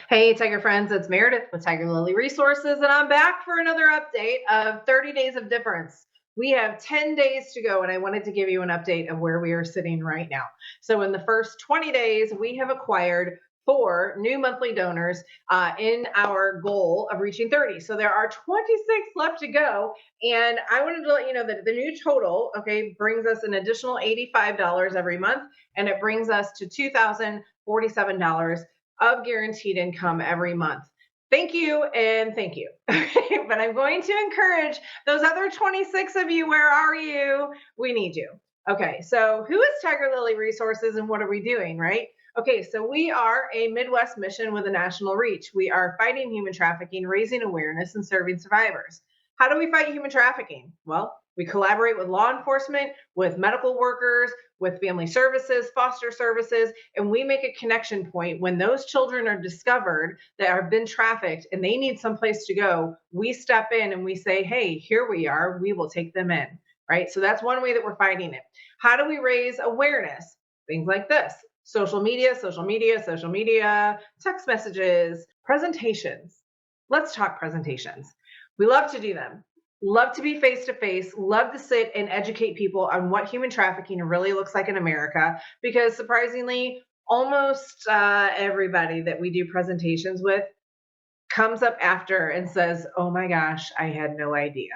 Hey, Tiger Friends, it's Meredith with Tigerlili Resources, and I'm back for another update of 30 Days of Difference. We have 10 days to go, and I wanted to give you an update of where we are sitting right now. So, in the first 20 days, we have acquired 4 new monthly donors in our goal of reaching 30. So, there are 26 left to go, and I wanted to let you know that the new total, okay, brings us an additional $85 every month, and it brings us to $2,047 of guaranteed income every month. Thank you and thank you. But I'm going to encourage those other 26 of you. Where are you? We need you. Okay, so who is Tigerlili Resources and what are we doing, right? Okay, so we are a Midwest mission with a national reach. We are fighting human trafficking, raising awareness, and serving survivors. How do we fight human trafficking? Well, we collaborate with law enforcement, with medical workers, with family services, foster services, and we make a connection point when those children are discovered that have been trafficked and they need someplace to go. We step in and we say, hey, here we are, we will take them in, right? So that's one way that we're fighting it. How do we raise awareness? Things like this: social media, text messages, presentations. Let's talk presentations. We love to do them. Love to be face to face, love to sit and educate people on what human trafficking really looks like in America, because surprisingly, almost everybody that we do presentations with comes up after and says, oh my gosh, I had no idea.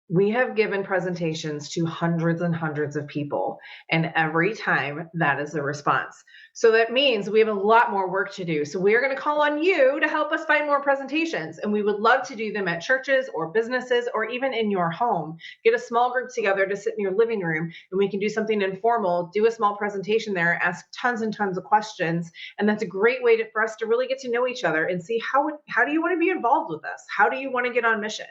We have given presentations to hundreds and hundreds of people, and every time that is the response. So that means we have a lot more work to do. So we are going to call on you to help us find more presentations, and we would love to do them at churches or businesses or even in your home. Get a small group together to sit in your living room, and we can do something informal, do a small presentation there, ask tons and tons of questions, and that's a great way for us to really get to know each other and see how do you want to be involved with us? How do you want to get on mission?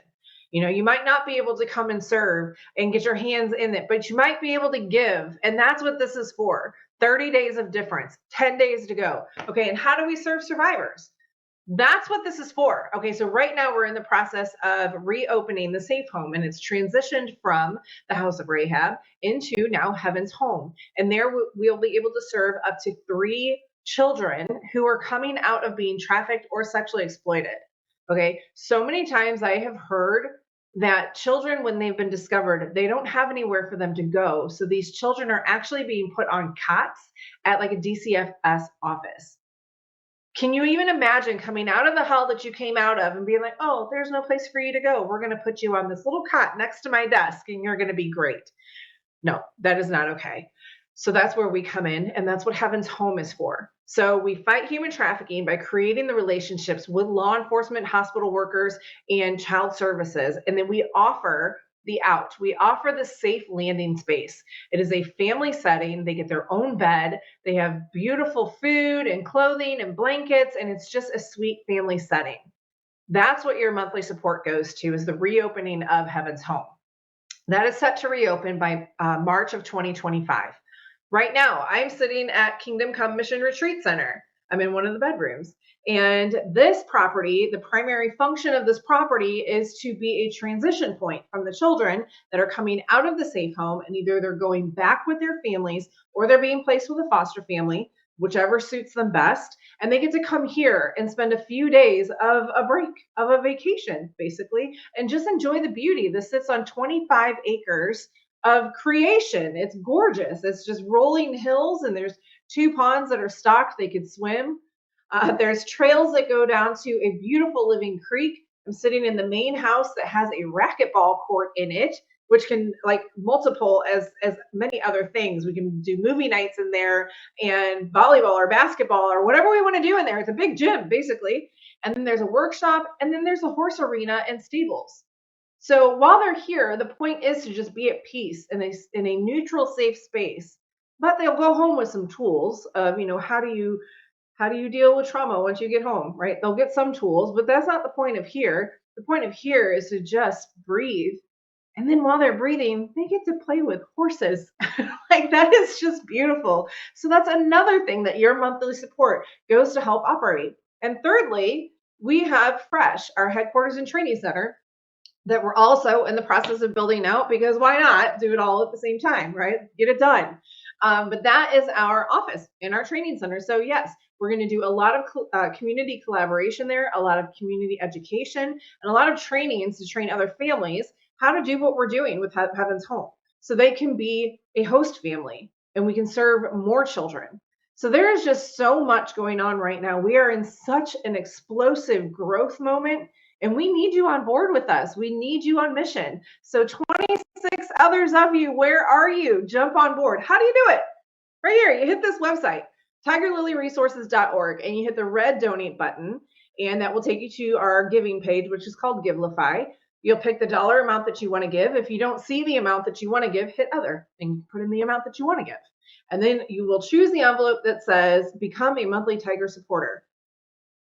You know, you might not be able to come and serve and get your hands in it, but you might be able to give. And that's what this is for. 30 days of difference, 10 days to go. Okay, and how do we serve survivors? That's what this is for. Okay, so right now we're in the process of reopening the safe home, and it's transitioned from the house of Rahab into now Heaven's home. And there we'll be able to serve up to 3 children who are coming out of being trafficked or sexually exploited. Okay, so many times I have heard that children, when they've been discovered, they don't have anywhere for them to go. So these children are actually being put on cots at like a DCFS office. Can you even imagine coming out of the hell that you came out of and being like, oh, there's no place for you to go. We're going to put you on this little cot next to my desk and you're going to be great. No, that is not okay. So that's where we come in, and that's what Heaven's Home is for. So we fight human trafficking by creating the relationships with law enforcement, hospital workers, and child services. And then we offer the out. We offer the safe landing space. It is a family setting. They get their own bed. They have beautiful food and clothing and blankets, and it's just a sweet family setting. That's what your monthly support goes to, is the reopening of Heaven's Home. That is set to reopen by March of 2025. Right now, I'm sitting at Kingdom Come Mission Retreat Center. I'm in one of the bedrooms. And this property, the primary function of this property is to be a transition point from the children that are coming out of the safe home, and either they're going back with their families or they're being placed with a foster family, whichever suits them best. And they get to come here and spend a few days of a break, of a vacation, basically, and just enjoy the beauty. This sits on 25 acres of creation. It's gorgeous. It's just rolling hills, and there's 2 ponds that are stocked. They could swim. There's trails that go down to a beautiful living creek. I'm sitting in the main house that has a racquetball court in it, which can like multiple as many other things. We can do movie nights in there and volleyball or basketball or whatever we want to do in there. It's a big gym, basically. And then there's a workshop, and then there's a horse arena and stables. So while they're here, the point is to just be at peace in a neutral, safe space. But they'll go home with some tools of, you know, how do you deal with trauma once you get home, right? They'll get some tools, but that's not the point of here. The point of here is to just breathe. And then while they're breathing, they get to play with horses. Like, that is just beautiful. So that's another thing that your monthly support goes to help operate. And thirdly, we have Fresh, our headquarters and training center, that we're also in the process of building out, because why not do it all at the same time, right? Get it done. But that is our office in our training center. So yes, we're going to do a lot of community collaboration there, a lot of community education, and a lot of trainings to train other families how to do what we're doing with Heaven's Home, so they can be a host family and we can serve more children. So there is just so much going on right now. We are in such an explosive growth moment, and we need you on board with us. We need you on mission. So 26 others of you, where are you? Jump on board. How do you do it? Right here, you hit this website, tigerliliresources.org, and you hit the red donate button, and that will take you to our giving page, which is called Givelify. You'll pick the dollar amount that you want to give. If you don't see the amount that you want to give, hit other and put in the amount that you want to give. And then you will choose the envelope that says become a monthly Tiger supporter.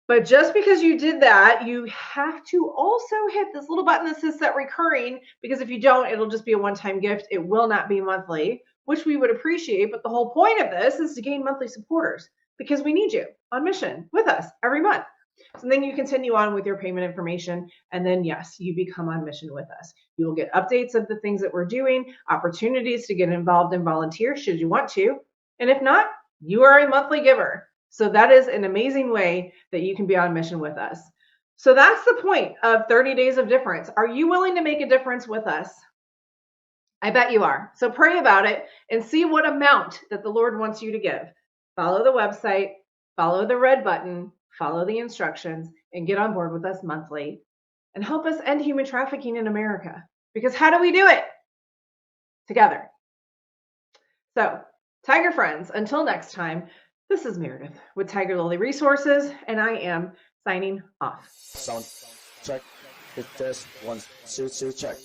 But just because you did that, you have to also hit this little button that says set recurring, because if you don't, it'll just be a one-time gift. It will not be monthly, which we would appreciate. But the whole point of this is to gain monthly supporters, because we need you on mission with us every month. So then you continue on with your payment information, and then yes, you become on mission with us. You will get updates of the things that we're doing, opportunities to get involved and volunteer should you want to. And if not, you are a monthly giver. So that is an amazing way that you can be on mission with us. So that's the point of 30 days of difference. Are you willing to make a difference with us? I bet you are. So pray about it and see what amount that the Lord wants you to give. Follow the website, follow the red button, follow the instructions, and get on board with us monthly and help us end human trafficking in America. Because how do we do it? Together. So, Tiger friends, until next time, this is Meredith with Tigerlili Resources, and I am signing off. Sound check. Hit test. 1, 2, check.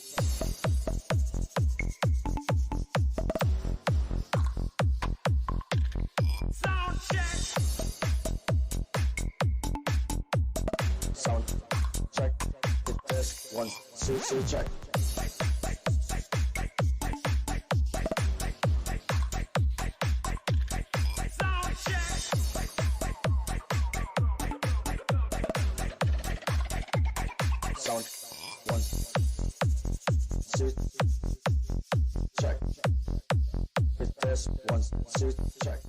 Sound check. Sound check. Hit test. 1, 2, check. Sound 1, 2, check. Hit test. 1, 2, check.